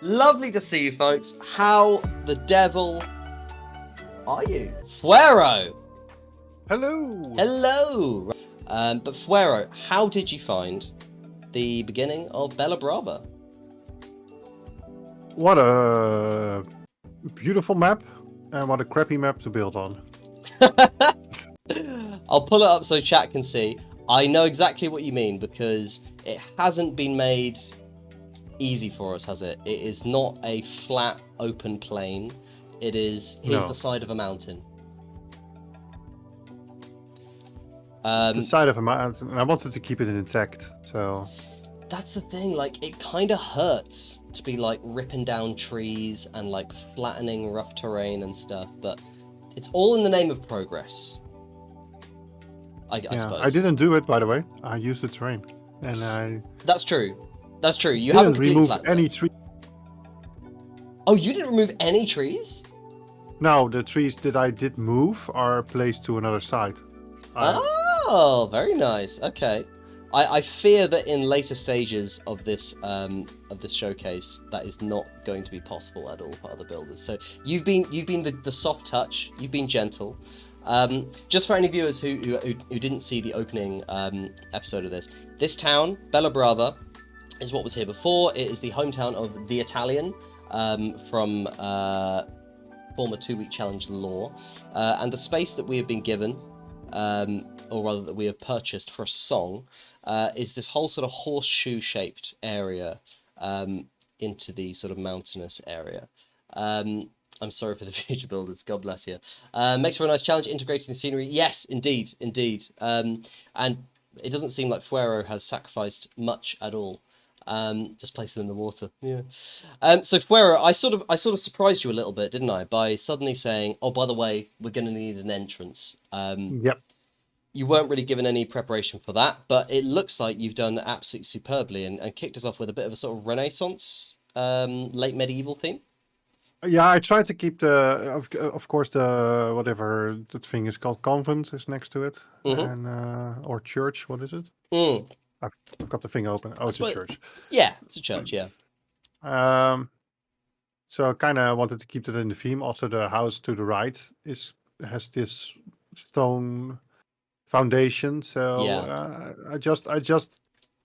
Lovely to see you, folks. How the devil are you? Fuero! Hello! Hello! But Fuero, how did you find the beginning of Bella Brava? What a beautiful map, and what a crappy map to build on. I'll pull it up so chat can see. I know exactly what you mean, because it hasn't been made easy for us, has it? It is not a flat, open plain. It is, here's the side of a mountain. It's the side of a mountain, and I wanted to keep it intact, so... That's the thing, like, it kind of hurts to be, like, ripping down trees and, like, flattening rough terrain and stuff, but it's all in the name of progress. I suppose. I didn't do it, by the way. I used the terrain, and I... That's true. That's true. You didn't haven't completely remove flattened any it. trees. Oh, you didn't remove any trees? No, the trees that I did move are placed to another side. Oh, very nice. Okay. I fear that in later stages of this showcase, that is not going to be possible at all for other builders. So you've been the soft touch. You've been gentle. Just for any viewers who didn't see the opening episode of this town, Bella Brava, is what was here before. It is the hometown of the Italian from former 2-week challenge lore, and the space that we have been given, or rather that we have purchased for a song, is this whole sort of horseshoe-shaped area into the sort of mountainous area. I'm sorry for the future builders. God bless you. Makes for a nice challenge, integrating the scenery. Yes, indeed. And it doesn't seem like Fuero has sacrificed much at all. Just place them in the water. Yeah. So Fuero, I sort of surprised you a little bit, didn't I, by suddenly saying, "Oh, by the way, we're going to need an entrance." Yep. You weren't really given any preparation for that, but it looks like you've done absolutely superbly and kicked us off with a bit of a sort of Renaissance, late medieval theme. Yeah, I tried to keep of course, the whatever that thing is called, convent is next to it, and or church. What is it? I've got the thing open. Oh, it's a church. Yeah, it's a church. Yeah. So I kind of wanted to keep that in the theme. Also, the house to the right has this stone foundation. So Yeah. I just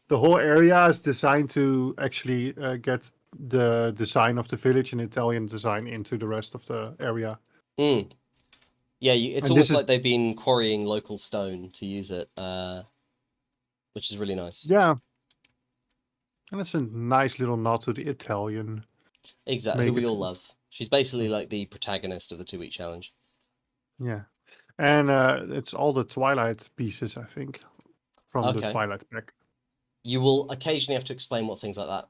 the whole area is designed to actually get the design of the village and Italian design into the rest of the area. Yeah, it's almost like they've been quarrying local stone to use it, which is really nice. Yeah. And it's a nice little nod to the Italian. Exactly, who we all love. She's basically like the protagonist of the 2-week challenge. Yeah. And it's all the Twilight pieces, I think, from the Twilight pack. You will occasionally have to explain what things like that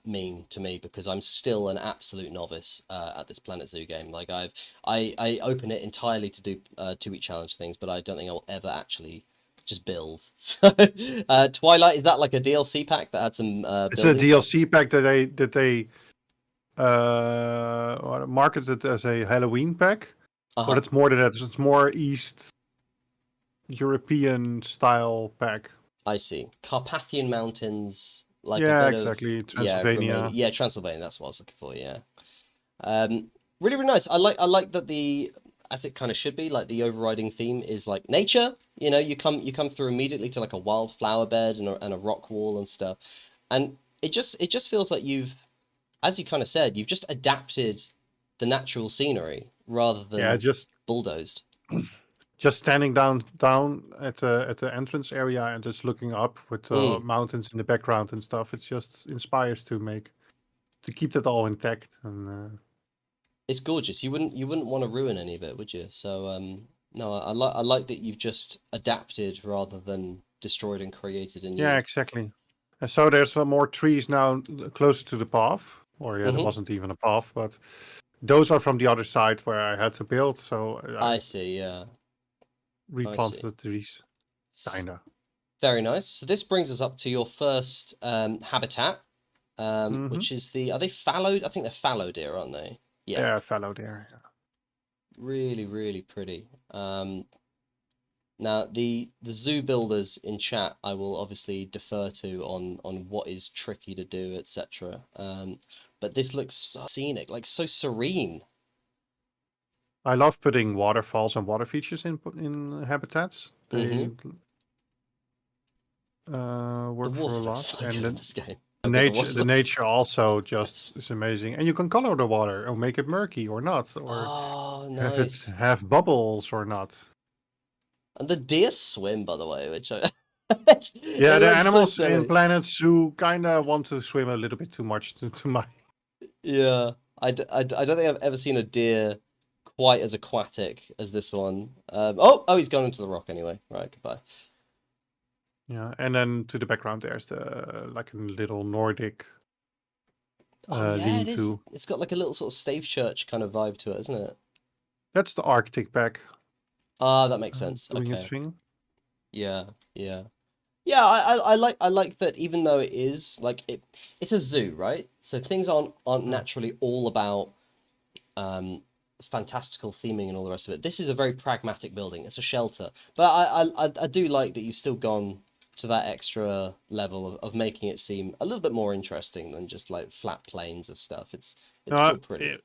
mean to me, because I'm still an absolute novice at this Planet Zoo game. Like I open it entirely to do 2-week challenge things, but I don't think I'll ever actually just build. Twilight, is that like a DLC pack that had some it's a DLC pack that they marketed as a Halloween pack, but it's more than that. It's more East European style pack. I see. Carpathian Mountains, like exactly. Transylvania. Yeah, Transylvania. That's what I was looking for. Yeah, really, really nice. I like that as it kind of should be, like the overriding theme is like nature. You know, you come through immediately to like a wildflower bed and a rock wall and stuff, and it just feels like you've as you kind of said, you've just adapted the natural scenery rather Yeah, than bulldozed. just standing down at the entrance area and just looking up with mountains in the background and stuff. It just inspires to keep that all intact. And It's gorgeous. You wouldn't want to ruin any of it, would you? So no, I like that you've just adapted rather than destroyed and created yeah, anew. exactly. And so there's some more trees now closer to the path. Or yeah, there Mm-hmm. wasn't even a path, but those are from the other side where I had to build. So I I see, yeah. I replanted see. the trees, kinda. Very nice. So this brings us up to your first habitat, Mm-hmm. which is are they fallow? I think they're fallow deer, aren't they? Yeah. Yeah, fallow there. Yeah. Really, really pretty. Now the zoo builders in chat, I will obviously defer to on what is tricky to do, etc. But this looks so scenic, like so serene. I love putting waterfalls and water features in habitats. They Hmm. The work for a water looks lot, so and good in this game. the How good the nature water the looks. nature also just is amazing. And you can color the water or make it murky or not, or Oh, have it nice. have bubbles or not. And the deer swim, by the way, which Yeah, it the looks so animals in silly. Planet Zoo kind of want to swim a little bit too much to my. Yeah, I don't think I've ever seen a deer quite as aquatic as this one. Oh, he's gone into the rock anyway. Right, goodbye. Yeah, and then to the background there's like a little Nordic Oh yeah, it is. lean-to. It's got like a little sort of stave church kind of vibe to it, isn't it? That's the Arctic back Ah, that makes sense. doing its Okay. thing. Yeah, yeah. Yeah, I like that even though it is like it's a zoo, right? So things aren't Yeah. naturally all about um fantastical theming and all the rest of it. This is a very pragmatic building. It's a shelter. But I do like that you've still gone to that extra level of making it seem a little bit more interesting than just like flat plains of stuff. It's No, still pretty.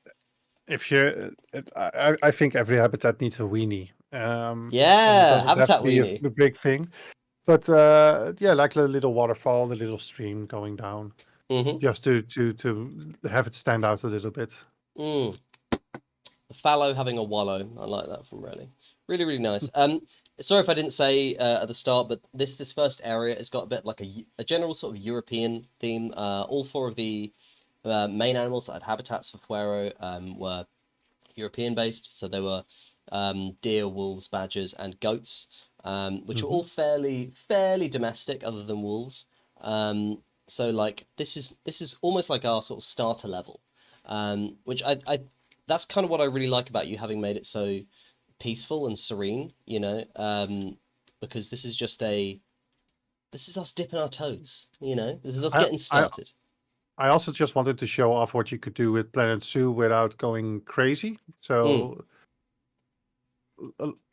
if you, I think every habitat needs a weenie, and it Yeah, doesn't have to Habitat be Weenie. a big thing. But yeah, like the little waterfall, the little stream going down, Mm-hmm. just to have it stand out a little bit. Mm. A fallow having a wallow. I like that from Relly. Really, really nice. Sorry if I didn't say at the start, but this first area has got a bit like a general sort of European theme. All four of the main animals that had habitats for Fuero were European based. So they were deer, wolves, badgers, and goats, which are Hmm. all fairly domestic, other than wolves. So like this is almost like our sort of starter level, which I that's kind of what I really like about you having made it so peaceful and serene. Because this is us dipping our toes. This is us I, getting I started. I also just wanted to show off what you could do with Planet Zoo without going crazy. Mm, So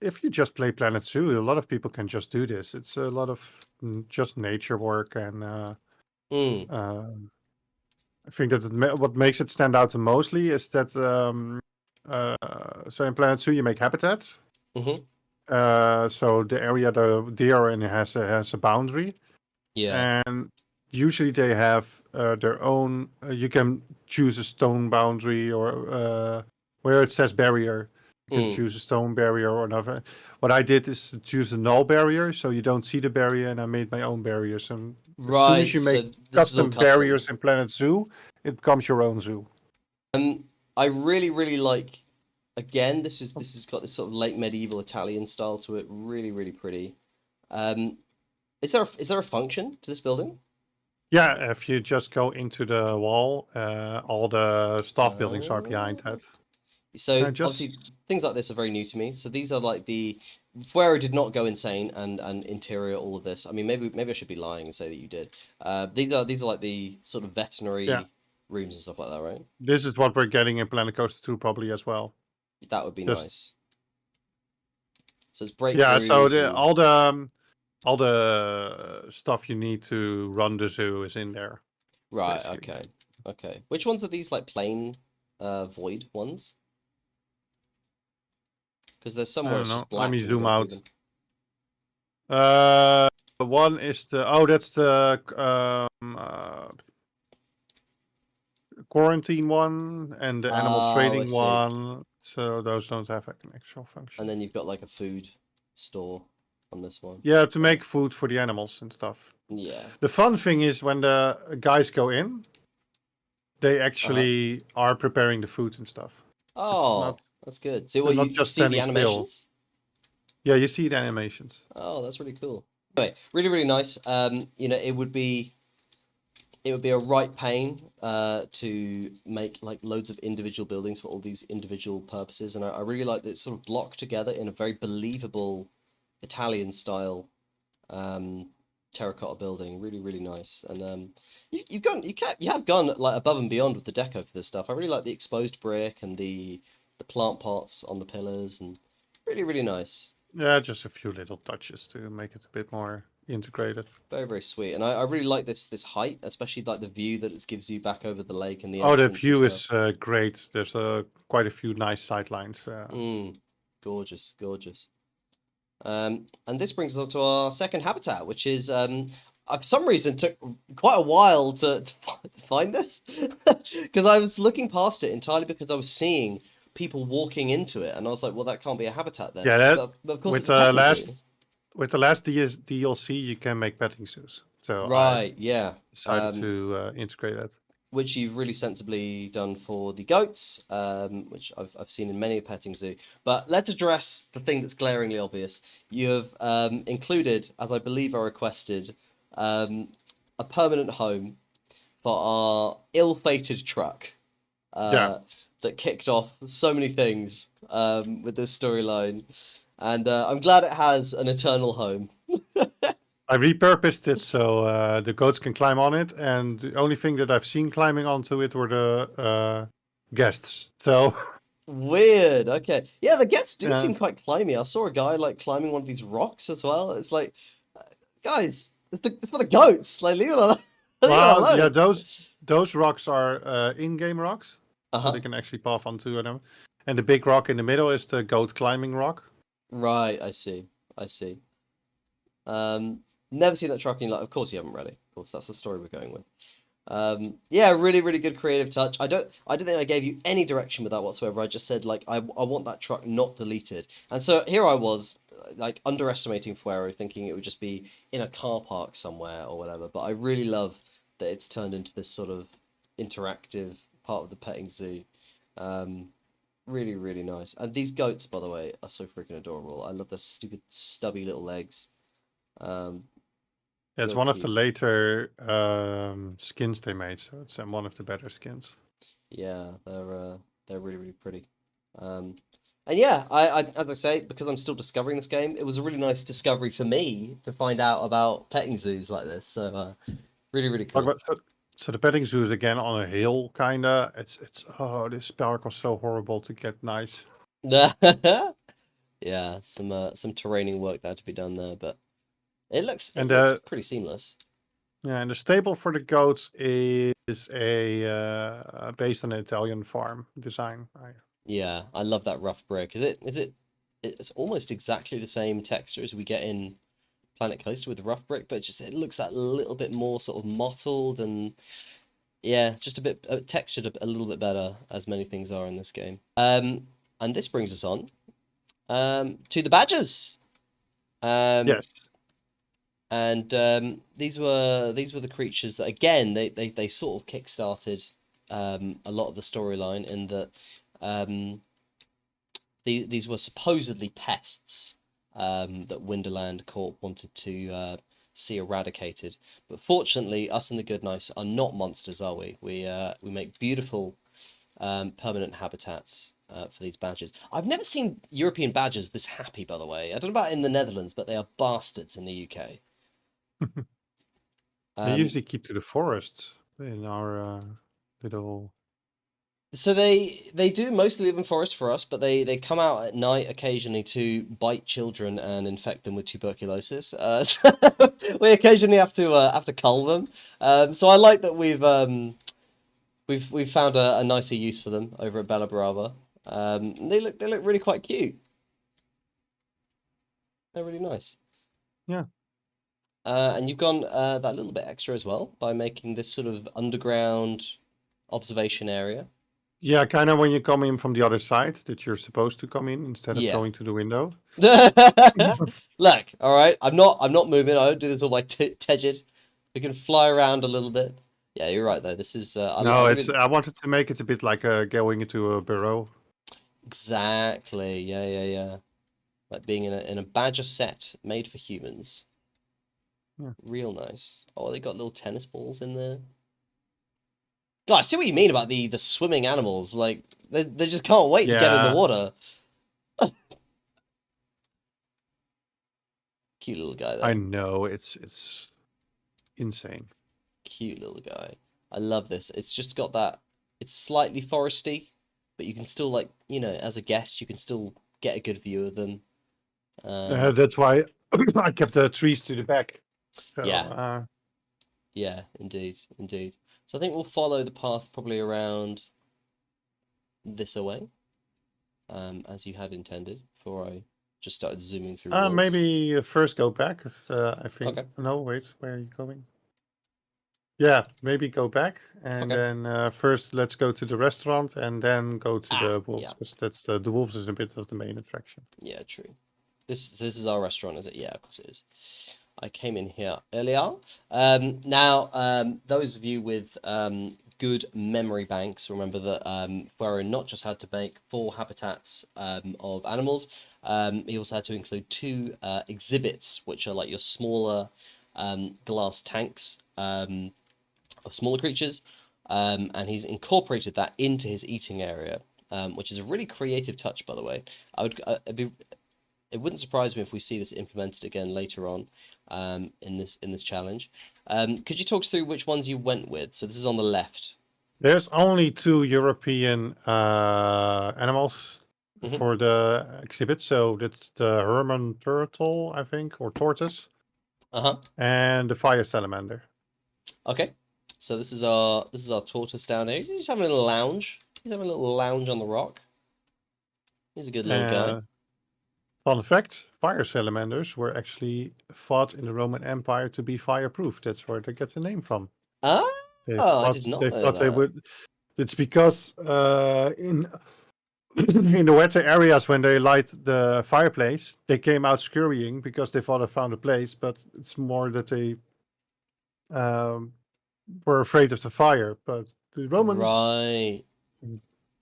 if you just play Planet Zoo, a lot of people can just do this. It's a lot of just nature work, and mm, uh, I think that what makes it stand out the mostly is that uh, so in Planet Zoo you make habitats. mm-hmm. So the area the deer are in has a boundary, Yeah. and usually they have their own. You can choose a stone boundary or where it says barrier. You can Mm. choose a stone barrier or another. What I did is to choose a null barrier, so you don't see the barrier, and I made my own barriers. And as soon as Right. you make So this is all custom custom. barriers in Planet Zoo, it becomes your own zoo. I really, really like. Again, this has got this sort of late medieval Italian style to it. Really, really pretty. Um, is there a function to this building? Yeah, if you just go into the wall, all the staff buildings are behind Uh, that. so obviously Just things like this are very new to me. So these are like the Fuero did not go insane and interior all of this. I mean, maybe I should be lying and say that you did. These are like the sort of yeah, veterinary rooms and stuff like that, right? this is what we're getting in Planet Coaster 2 probably as well. That would be Just nice. So it's break yeah, so rooms and all the stuff you need to run the zoo is in there, right. basically. Okay. Okay. Which ones are these like plain void ones? Because there's some I where don't it's know. just Let black me when you zoom go through out. them. One is that's the quarantine one and the animal Oh, I trading see. one. So those don't have an actual And function. then you've got like a food store on this one. Yeah, to make food for the animals and stuff. Yeah. The fun thing is when the guys go in, they Uh-huh. actually are preparing the food and stuff. It's Oh, not that's good. So, they're well, not you just see the standing still. animations? Yeah, you see the animations. Oh, that's really cool. Anyway, really, really nice. You know, it would be a right pain to make like loads of individual buildings for all these individual purposes, and I really like that it's sort of blocked together in a very believable Italian style um, terracotta building. Really, really nice. And you have gone like above and beyond with the deco for this stuff. I really like the exposed brick and the plant pots on the pillars, and really, really nice. Yeah, just a few little touches to make it a bit more integrated. Very, very sweet. And I really like this height, especially like the view that it gives you back over the lake and the Oh, the entrance and view stuff. is great. There's quite a few nice sightlines. Gorgeous, gorgeous. And this brings us on to our second habitat, which is for some reason took quite a while to find this because I was looking past it entirely because I was seeing people walking into it, and I was like, well, that can't be a habitat then. Yeah, that But of course, with it's a the petting zoo. last DLC, you can make petting zoos. So I Right, yeah. decided to integrate that. Which you've really sensibly done for the goats, which I've seen in many a petting zoo. But let's address the thing that's glaringly obvious. You have included, as I believe I requested, a permanent home for our ill-fated truck Yeah, that kicked off so many things with this storyline. And I'm glad it has an eternal home. I repurposed it so the goats can climb on it, and the only thing that I've seen climbing onto it were the guests. So Weird. Okay. Yeah, the gets do yeah, seem quite climby. I saw a guy like climbing one of these rocks as well. It's like, guys, it's for the goats. Like, leave it alone. Leave it well, yeah, alone. those rocks are in-game rocks, so they Uh-huh. can actually path onto them. And the big rock in the middle is the goat climbing rock. Right. I see. I see. Never seen that trucking. Like, of course you haven't really. Of course, that's the story we're going with. Yeah, really, really good creative touch. I don't think I gave you any direction with that whatsoever. I just said like I want that truck not deleted. And so here I was like underestimating Fuero, thinking it would just be in a car park somewhere or whatever. But I really love that it's turned into this sort of interactive part of the petting zoo. Um, really, really nice. And these goats, by the way, are so freaking adorable. I love their stupid stubby little legs. Um, Yeah, it's Real one of the cute. later skins they made, so it's one of the better skins. Yeah, they're really really pretty. Um, and yeah, I as I say, because I'm still discovering this game, it was a really nice discovery for me to find out about petting zoos like this. So really really But, cool. but so the petting zoo is again on a hill, kinda. It's oh, this park was so horrible to get nice. Yeah, some terraining work there to be done there, but it And looks pretty seamless. yeah, and the stable for the goats is a based on an Italian farm design. Yeah, I love that rough brick. It's almost exactly the same texture as we get in Planet Coaster with the rough brick, but just it looks that little bit more sort of mottled and yeah, just a bit textured a little bit better, as many things are in this game. And this brings us on to the badgers. Um, Yes. and these were the creatures that again they sort of kickstarted a lot of the storyline in that um, these were supposedly pests that Winterland Corp wanted to see eradicated. But fortunately, us in the Goodnice are not monsters, are we? We make beautiful permanent habitats for these badgers. I've never seen European badgers this happy, by the way. I don't know about in the Netherlands, but they are bastards in the UK. They Um, usually keep to the forests in our little. so they do mostly live in forests for us, but they come out at night occasionally to bite children and infect them with tuberculosis. So we occasionally have to cull them. So I like that we've found a nicer use for them over at Bella Brava. They look really quite cute. They're really nice. Yeah. And you've gone that little bit extra as well by making this sort of underground observation area. Yeah, kind of when you come in from the other side that you're supposed to come in instead of Yeah. going to the window. Look, all right. I'm not moving. I don't do this all by Tegid. We can fly around a little bit. Yeah, you're right though. This is I No, really I wanted to make it a bit like going into a burrow. exactly. Yeah, yeah, yeah. Like being in a badger set made for humans. Yeah. Real nice. Oh, they got little tennis balls in there. God, I see what you mean about the swimming animals. Like they just can't wait to get in the Yeah, water. Cute little guy I though. know it's insane. Cute little guy. I love this. It's just got that. It's slightly foresty, but you can still like as a guest, you can still get a good view of them. That's why I kept the trees to the back. So Yeah, yeah, indeed, indeed. So I think we'll follow the path probably around this away, as you had intended. Before I just started zooming through walls. maybe first go back. 'Cause, I think Okay, no, wait, where are you going? Yeah, maybe go back and okay. then first let's go to the restaurant and then go to Ah, the wolves yeah, because that's the wolves is a bit of the main attraction. yeah, true. This is our restaurant, is it? Yeah, of course it is. I came in here earlier. Now, those of you with good memory banks remember that Pharaoh not just had to make 4 habitats of animals, he also had to include 2 exhibits, which are like your smaller glass tanks of smaller creatures, and he's incorporated that into his eating area, which is a really creative touch, by the way. It wouldn't surprise me if we see this implemented again later on in this challenge. Could you talk us through which ones you went with? So this is on the left. There's only 2 European animals Hmm. for the exhibit. So that's the Herman turtle, I think, or tortoise, Uh-huh. and the fire salamander. Okay. So this is our tortoise down here. He's just having a little lounge. He's having a little lounge on the rock. He's a good little guy. Uh, Fun fact: fire salamanders were actually thought in the Roman Empire to be fireproof. That's where they get the name from. Oh, They I thought did not they know thought they that. would. It's because in in the wetter areas when they light the fireplace, they came out scurrying because they thought they found a place. But it's more that they um, were afraid of the fire. But the Romans Right.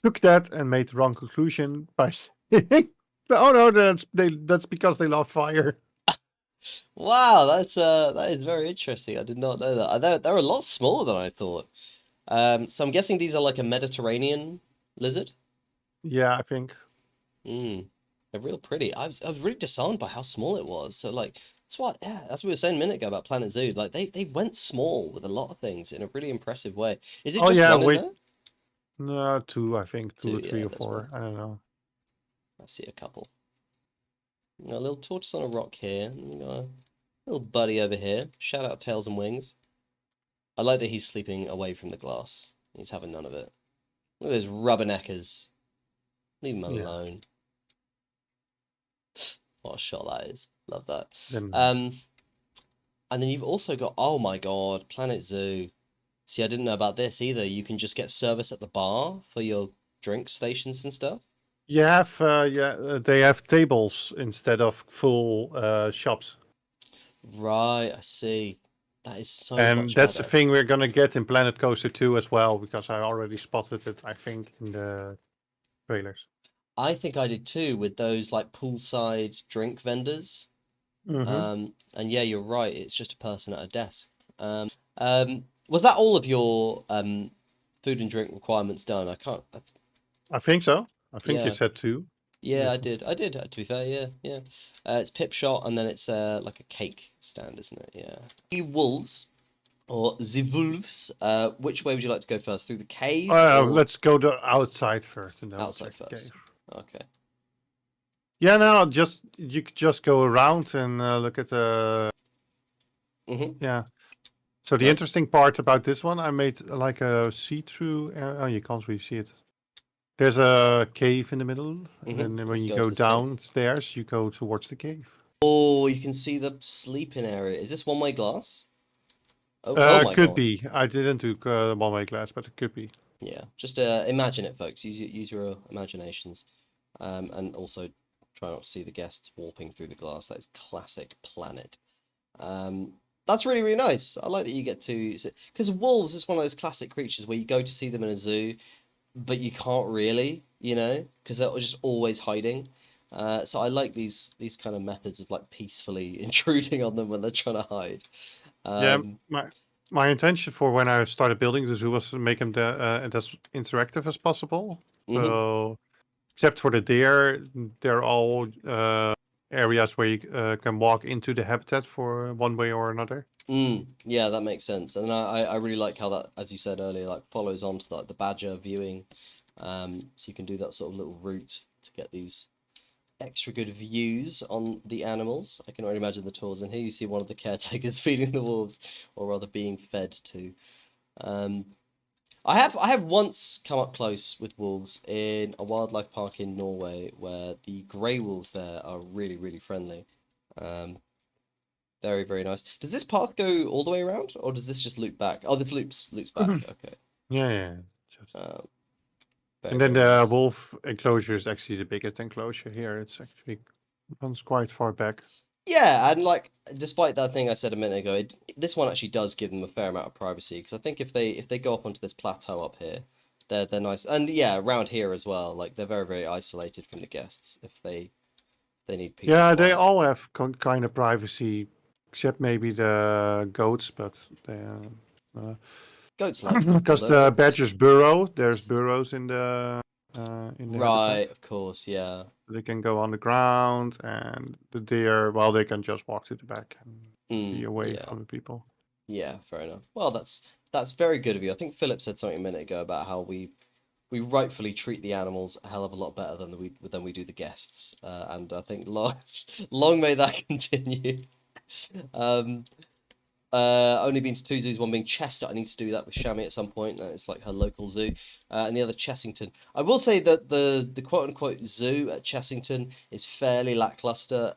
took that and made the wrong conclusion by saying, "Oh no, that's because they love fire." Wow, that is very interesting. I did not know that. They're a lot smaller than I thought. So I'm guessing these are like a Mediterranean lizard. Yeah, I think. Mm, they're real pretty. I was really disarmed by how small it was. So like that's what yeah, that's what we were saying a minute ago about Planet Zoo. Like they went small with a lot of things in a really impressive way. Is it Oh just yeah, one in wait, there? no, two, I think, two Two, or three yeah, or there's one. four. I don't know. I see a couple. A little tortoise on a rock here. And we got a little buddy over here. Shout out Tails and Wings. I like that he's sleeping away from the glass. He's having none of it. Look at those rubberneckers. Leave him Yeah. alone. What a shot that is. Love that. Then Um, and then you've also got, oh my God, Planet Zoo. See, I didn't know about this either. You can just get service at the bar for your drink stations and stuff. they have tables instead of full shops, Right, I see. That is so and much that's the better. thing we're gonna get in Planet Coaster 2 as well because I already spotted it. I think in the trailers. I think I did too with those like poolside drink vendors. Mm-hmm. And yeah, you're right. It's just a person at a desk. Was that all of your food and drink requirements done? I can't. I think so. I think you Yeah, said two. yeah, I Yes. did. I did. To be fair, yeah, yeah. It's pip shot, and then it's like a cake stand, isn't it? Yeah. The wolves or the wolves. Which way would you like to go first? Through the cave or Let's go to outside first and then we'll outside check the cave. first? Okay. Yeah, no, just you could just go around and look at the Mm-hmm. yeah. So the Nice. interesting part about this one, I made like a see-through. Oh, you can't really see it. There's a cave in the middle, and Mm-hmm. then when Let's you go go into this cave. downstairs, you go towards the cave. Oh, you can see the sleeping area. Is this one-way glass? Oh, oh my Could God. be. I didn't do one-way glass, but it could be. Yeah, just imagine it, folks. Use your imaginations, and also try not to see the guests warping through the glass. That is classic Planet. Um, that's really, really nice. I like that you get to, because wolves is one of those classic creatures where you go to see them in a zoo, but you can't really, because they're just always hiding. So I like these kind of methods of like peacefully intruding on them when they're trying to hide. Yeah, Um, my intention for when I started building the zoo was to make them as interactive as possible. mhm. So, except for the deer, they're all areas where you can walk into the habitat for one way or another. Yeah, that makes sense. And I really like how that, as you said earlier, like follows on to like the badger viewing. So you can do that sort of little route to get these extra good views on the animals. I can already imagine the tours. And here you see one of the caretakers feeding the wolves, or rather being fed to. Um, I have once come up close with wolves in a wildlife park in Norway where the grey wolves there are really, really friendly. Um, Very, very nice. Does this path go all the way around, or does this just loop back? Oh, this loops back. Okay. Yeah, yeah. Just... Um, And Very, then very the nice. wolf enclosure is actually the biggest enclosure here. It's actually runs quite far back. Yeah, and like, despite that thing I said a minute ago, this one actually does give them a fair amount of privacy because I think if they go up onto this plateau up here, they're nice, and yeah, around here as well. Like they're very, very isolated from the guests if they need peace and Yeah, they quiet. all have kind of privacy, except maybe the goats, but they, Goats like people, because don't they? the badgers burrow. There's burrows in the habitat. Right, of course, yeah. They can go on the ground, and the deer, well, they can just walk to the back and be away Yeah. from the people. Yeah, fair enough. Well, that's very good of you. I think Philip said something a minute ago about how we rightfully treat the animals a hell of a lot better than we do the guests, and I think long long may that continue. Um, only been to two zoos, one being Chester. I need to do that with Shami at some point. It's like her local zoo, and the other Chessington. I will say that the quote unquote zoo at Chessington is fairly lackluster.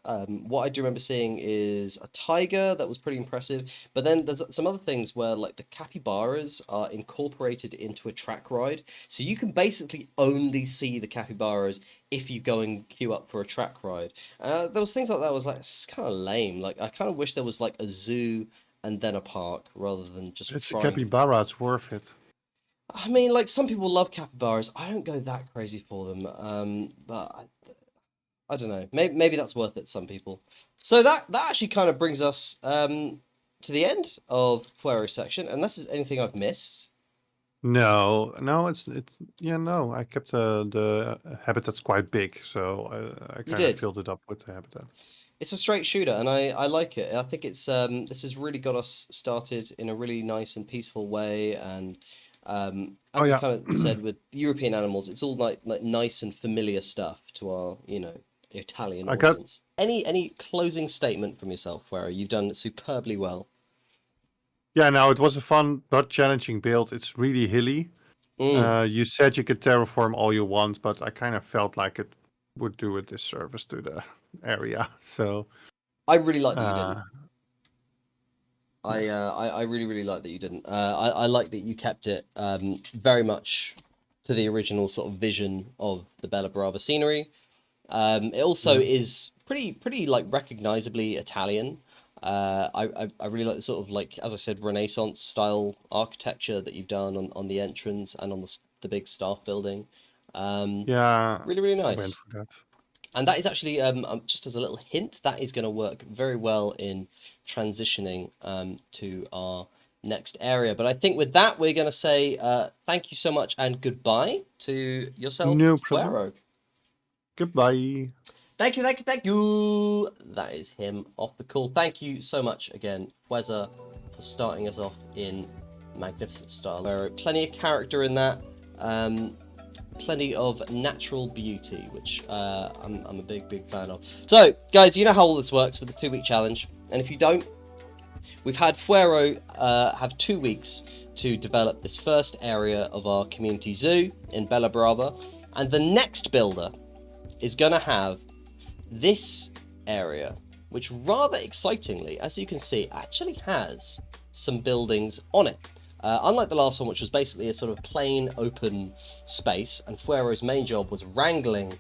What I do remember seeing is a tiger that was pretty impressive, but then there's some other things where like the capybaras are incorporated into a track ride, so you can basically only see the capybaras if you go and queue up for a track ride. There was things like that. Was like it's kind of lame. Like I kind of wish there was like a zoo and then a park rather than just It's a trying. capybara. It's worth it. I mean, like some people love capybaras. I don't go that crazy for them. But I don't know. Maybe that's worth it. Some people. So that actually kind of brings us to the end of Fuero section, unless there's anything I've missed. No, no, it's yeah, no. I kept the habitat's quite big, so I You kind of did. filled it up with the habitat. It's a straight shooter, and I like it. I think it's this has really got us started in a really nice and peaceful way, and Oh as we yeah, kind of said with European animals, it's all like nice and familiar stuff to our Italian I got audience. Any closing statement from yourself, where you've done superbly well. yeah. No, it was a fun but challenging build. It's really hilly. Mm, You said you could terraform all you want, but I kind of felt like it would do a disservice to the area. So I really like that you didn't. uh, yeah, I really, really like that you didn't. I like that you kept it very much to the original sort of vision of the Bella Brava scenery. It also yeah, is pretty like recognizably Italian. I really like the sort of like, as I said, Renaissance style architecture that you've done on the entrance and on the big staff building. Um, yeah. Really, really I went nice. for that. And that is actually, just as a little hint, that is going to work very well in transitioning to our next area. But I think with that, we're going to say thank you so much and goodbye to yourself, No problem. Fuero. Goodbye. Thank you, thank you, thank you. That is him off the call. Thank you so much again, Fueza, for starting us off in magnificent style. There are plenty of character in that. Plenty of natural beauty, which I'm a big fan of. So, guys, you know how all this works with the 2-week challenge, and if you don't, we've had Fuero have 2 weeks to develop this first area of our community zoo in Bella Brava, and the next builder is going to have this area, which rather excitingly, as you can see, actually has some buildings on it. Unlike the last one, which was basically a sort of plain open space, and Fuero's main job was wrangling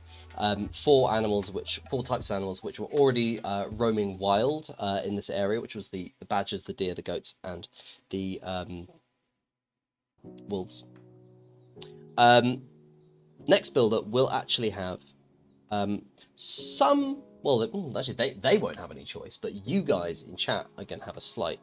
four types of animals which were already roaming wild in this area, which was the badgers, the deer, the goats, and the wolves. Next builder will actually have some. Well, actually, they won't have any choice, but you guys in chat are going to have a slight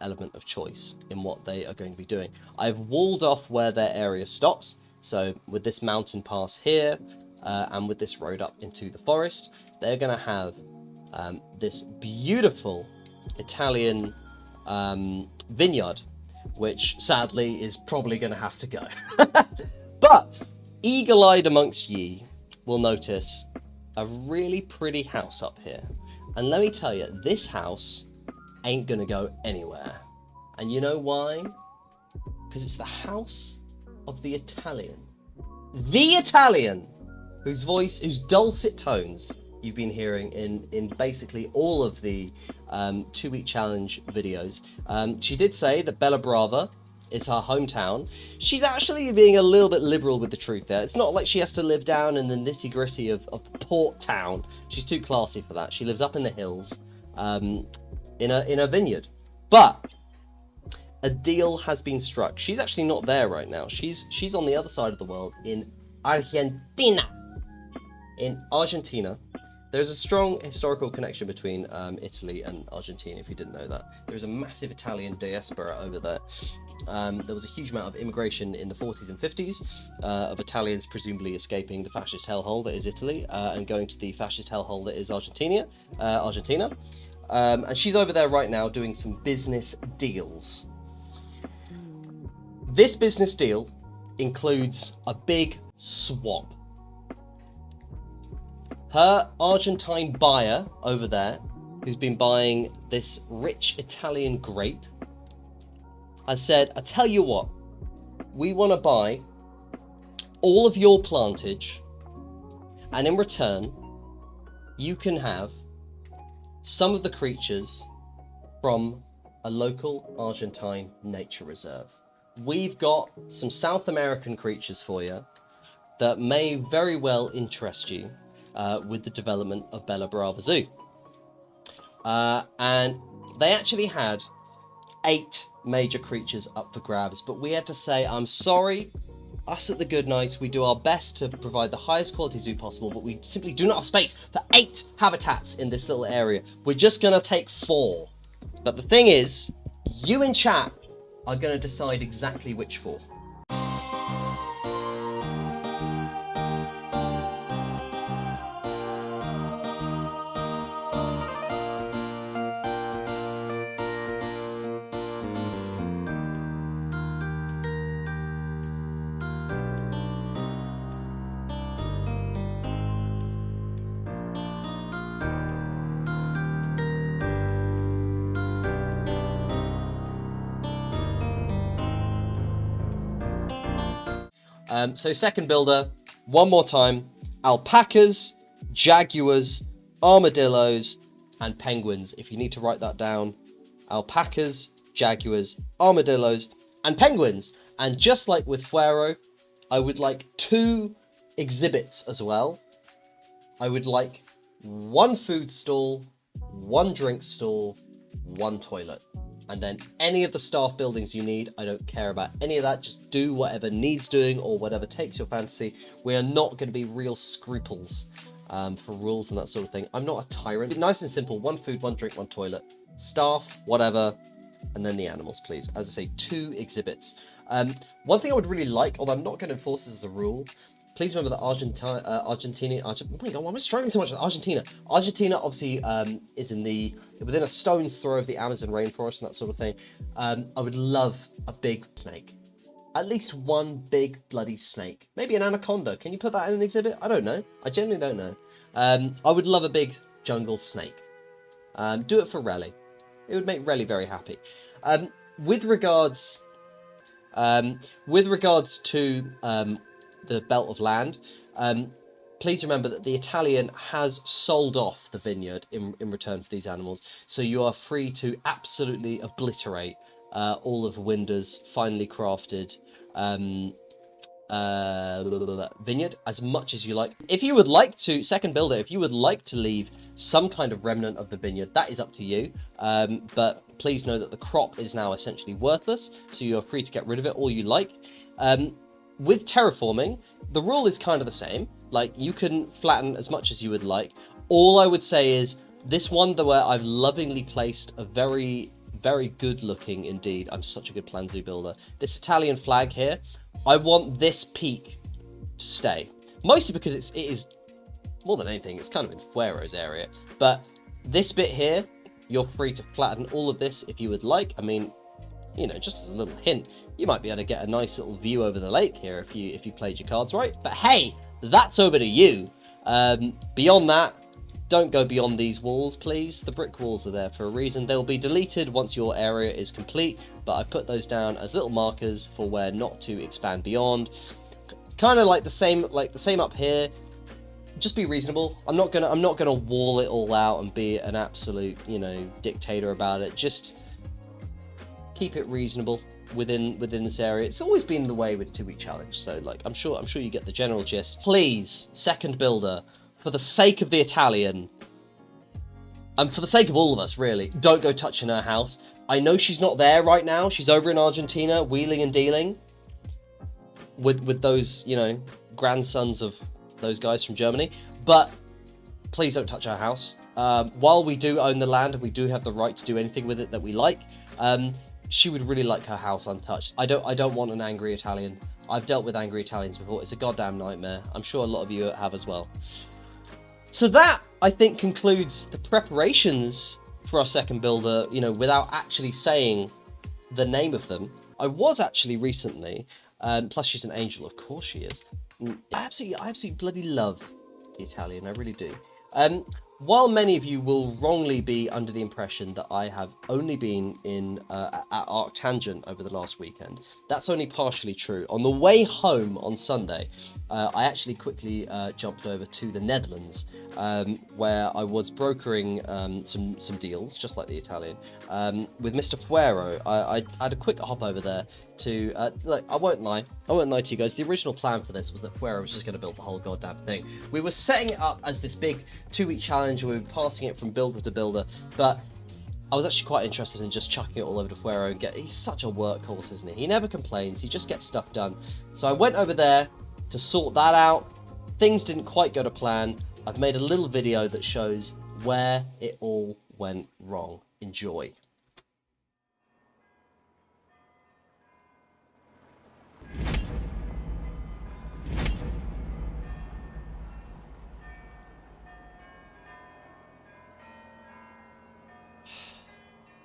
element of choice in what they are going to be doing. I've walled off where their area stops, so with this mountain pass here, and with this road up into the forest, they're going to have this beautiful Italian vineyard, which sadly is probably going to have to go. But eagle-eyed amongst ye will notice a really pretty house up here. And let me tell you, this house ain't gonna go anywhere. And you know why? Because it's the house of the Italian. The Italian! Whose dulcet tones you've been hearing in basically all of the 2-week challenge videos. She did say that Bella Brava is her hometown. She's actually being a little bit liberal with the truth there. It's not like she has to live down in the nitty-gritty of the port town. She's too classy for that. She lives up in the hills in a vineyard. But a deal has been struck. She's actually not there right now. She's on the other side of the world in Argentina. In Argentina, there's a strong historical connection between Italy and Argentina, if you didn't know that. There's a massive Italian diaspora over there. There was a huge amount of immigration in the 40s and 50s of Italians presumably escaping the fascist hellhole that is Italy and going to the fascist hellhole that is Argentina. And she's over there right now doing some business deals. This business deal includes a big swap. Her Argentine buyer over there, who's been buying this rich Italian grape, has said, I tell you what, we want to buy all of your plantage, and in return, you can have some of the creatures from a local Argentine nature reserve. We've got some South American creatures for you that may very well interest you with the development of Bella Brava Zoo. And they actually had 8 major creatures up for grabs, but we had to say, I'm sorry, us at the Goodnice, we do our best to provide the highest quality zoo possible, but we simply do not have space for 8 habitats in this little area. We're just gonna take 4. But the thing is, you in chat are gonna decide exactly which 4. So second builder, one more time, alpacas, jaguars, armadillos, and penguins. If you need to write that down, alpacas, jaguars, armadillos, and penguins. And just like with Fuero, I would like 2 exhibits as well. I would like 1 food stall, 1 drink stall, 1 toilet. And then any of the staff buildings you need, I don't care about any of that. Just do whatever needs doing or whatever takes your fantasy. We are not going to be real scruples for rules and that sort of thing. I'm not a tyrant. Nice and simple. 1 food, 1 drink, 1 toilet. Staff, whatever. And then the animals, please. As I say, 2 exhibits. One thing I would really like, although I'm not going to enforce this as a rule, please remember that Argentina, oh my god, why am I struggling so much with Argentina? Argentina obviously is within a stone's throw of the Amazon rainforest and that sort of thing. I would love a big snake. At least 1 big bloody snake. Maybe an anaconda. Can you put that in an exhibit? I don't know. I genuinely don't know. I would love a big jungle snake. Do it for Relly. It would make Relly very happy. With regards to the belt of land, please remember that the Italian has sold off the vineyard in return for these animals, so you are free to absolutely obliterate all of Winder's finely crafted vineyard as much as you like. If you would like to, second builder, if you would like to leave some kind of remnant of the vineyard, that is up to you. But please know that the crop is now essentially worthless, so you're free to get rid of it all you like. With terraforming, the rule is kind of the same. Like, you can flatten as much as you would like. All I would say is this one, where I've lovingly placed a very, very good looking indeed. I'm such a good Plan Zoo builder. This Italian flag here, I want this peak to stay. Mostly because it is, more than anything, it's kind of in Fuero's area. But this bit here, you're free to flatten all of this if you would like. I mean, you know, just as a little hint, you might be able to get a nice little view over the lake here if you played your cards right. But hey, that's over to you. Beyond that, don't go beyond these walls, please. The brick walls are there for a reason. They'll be deleted once your area is complete, but I've put those down as little markers for where not to expand beyond. Kind of like the same up here. Just be reasonable. I'm not gonna wall it all out and be an absolute, you know, dictator about it. Just keep it reasonable within this area. It's always been the way with 2-week challenge, so like I'm sure you get the general gist. Please, second builder, for the sake of the Italian, and for the sake of all of us, really, don't go touching her house. I know she's not there right now. She's over in Argentina, wheeling and dealing with those, you know, grandsons of those guys from Germany. But please don't touch our house. While we do own the land and we do have the right to do anything with it that we like, she would really like her house untouched. I don't want an angry Italian. I've dealt with angry Italians before. It's a goddamn nightmare. I'm sure a lot of you have as well. So that, I think, concludes the preparations for our second builder, you know, without actually saying the name of them. I was actually recently, plus she's an angel, of course she is. I absolutely bloody love the Italian, I really do. While many of you will wrongly be under the impression that I have only been at Arctangent over the last weekend, that's only partially true. On the way home on Sunday, I actually quickly jumped over to the Netherlands, where I was brokering some deals, just like the Italian, with Mr. Fuero. I had a quick hop over there to look. I won't lie to you guys. The original plan for this was that Fuero was just going to build the whole goddamn thing. We were setting it up as this big 2-week challenge, and we were passing it from builder to builder, but I was actually quite interested in just chucking it all over to Fuero and he's such a workhorse, isn't he? He never complains, he just gets stuff done. So I went over there to sort that out. Things didn't quite go to plan. I've made a little video that shows where it all went wrong. Enjoy.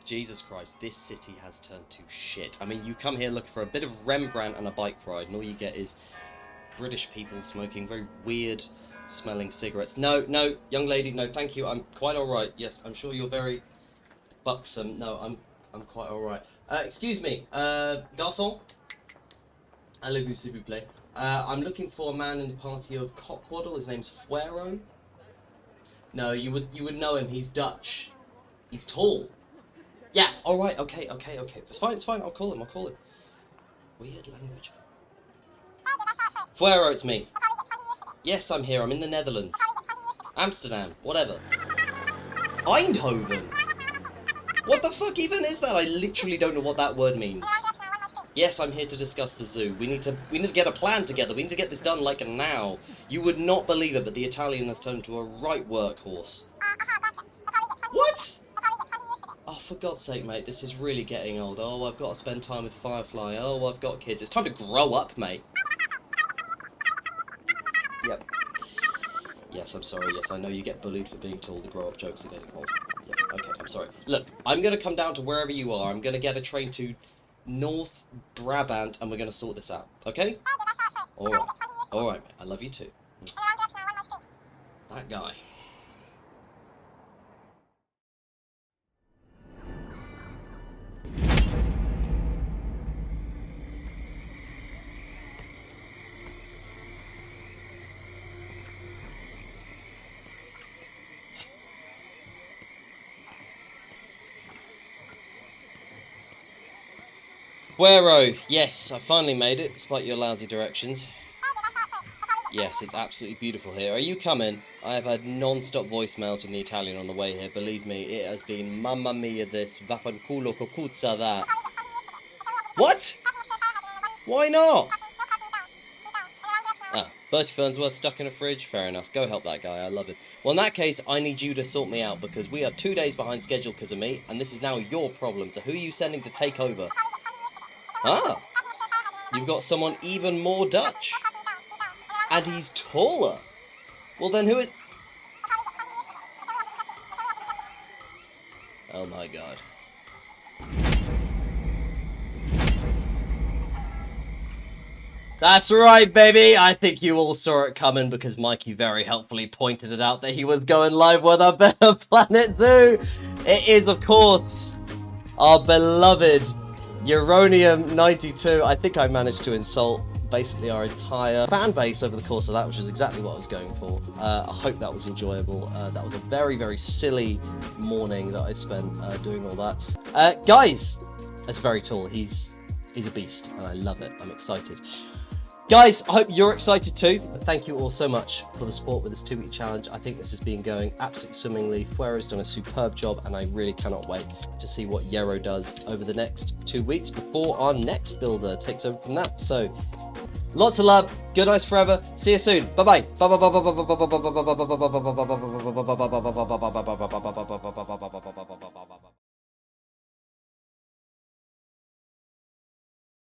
Jesus Christ, this city has turned to shit. I mean, you come here looking for a bit of Rembrandt and a bike ride, and all you get is British people smoking very weird smelling cigarettes. No, young lady, no, thank you. I'm quite all right. Yes, I'm sure you're very buxom. No, I'm quite all right. Excuse me, garçon. Allez-vous, s'il vous plaît. I'm looking for a man in the party of Cockwaddle. His name's Fuero. No, you would know him. He's Dutch. He's tall. Yeah, alright, okay. It's fine, I'll call him. Weird language. Fuero, it's me. Yes, I'm here, I'm in the Netherlands. Amsterdam, whatever. Eindhoven? What the fuck even is that? I literally don't know what that word means. Yes, I'm here to discuss the zoo. We need to get a plan together. We need to get this done like now. You would not believe it, but the Italian has turned into a right workhorse. What? Oh, for God's sake, mate, this is really getting old. Oh, I've got to spend time with Firefly. Oh, I've got kids. It's time to grow up, mate. Yep. Yes, I'm sorry. Yes, I know you get bullied for being tall. The grow-up jokes are getting old. Yep, okay, I'm sorry. Look, I'm going to come down to wherever you are. I'm going to get a train to North Brabant, and we're going to sort this out. Okay? Alright. Alright, mate. I love you too. That guy. Fuero, yes, I finally made it, despite your lousy directions. Yes, it's absolutely beautiful here. Are you coming? I have had non-stop voicemails from the Italian on the way here. Believe me, it has been mamma mia this, vaffanculo cocuzza that. What? Why not? Ah, Bertie Fernsworth stuck in a fridge? Fair enough. Go help that guy. I love him. Well, in that case, I need you to sort me out because we are 2 days behind schedule because of me, and this is now your problem. So who are you sending to take over? Ah, you've got someone even more Dutch. And he's taller. Well, then who is... Oh my god. That's right, baby! I think you all saw it coming because Mikey very helpfully pointed it out that he was going live with our Better Planet Zoo! It is, of course, our beloved Uranium92. I think I managed to insult basically our entire fan base over the course of that, which is exactly what I was going for. I hope that was enjoyable. That was a very, very silly morning that I spent doing all that. Guys, that's very tall. He's a beast, and I love it. I'm excited. Guys, I hope you're excited too. Thank you all so much for the support with this 2-week challenge. I think this has been going absolutely swimmingly. Fuero's done a superb job, and I really cannot wait to see what Yero does over the next 2 weeks before our next builder takes over from that. So, lots of love. Goodnice Forever. See you soon. Bye-bye. Bye-bye.